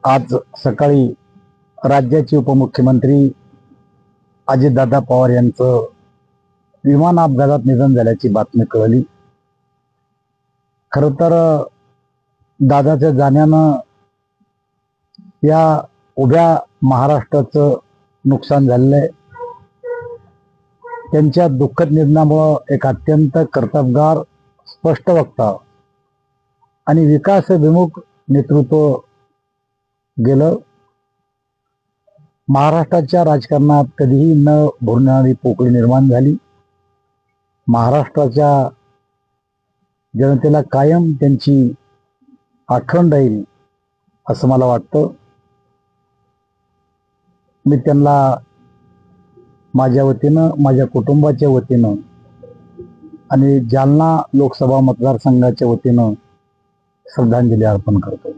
आज सकाळी राज्याचे उपमुख्यमंत्री अजितदादा पवार यांचं विमान अपघातात निधन झाल्याची बातमी कळली। खरं तर दादाच्या जाण्यानं या उभ्या महाराष्ट्राचं नुकसान झालेलं आहे। त्यांच्या दुःखद निधनामुळं एक अत्यंत कर्तबगार, स्पष्ट वक्ता आणि विकासाभिमुख नेतृत्व गेलं। महाराष्ट्राच्या राजकारणात कधीही न भुरणारी पोकळी निर्माण झाली। महाराष्ट्राच्या जनतेला कायम त्यांची आठवण राहील असं मला वाटतं। मी त्यांना माझ्या वतीनं, माझ्या कुटुंबाच्या वतीनं आणि जालना लोकसभा मतदारसंघाच्या वतीनं श्रद्धांजली अर्पण करतो।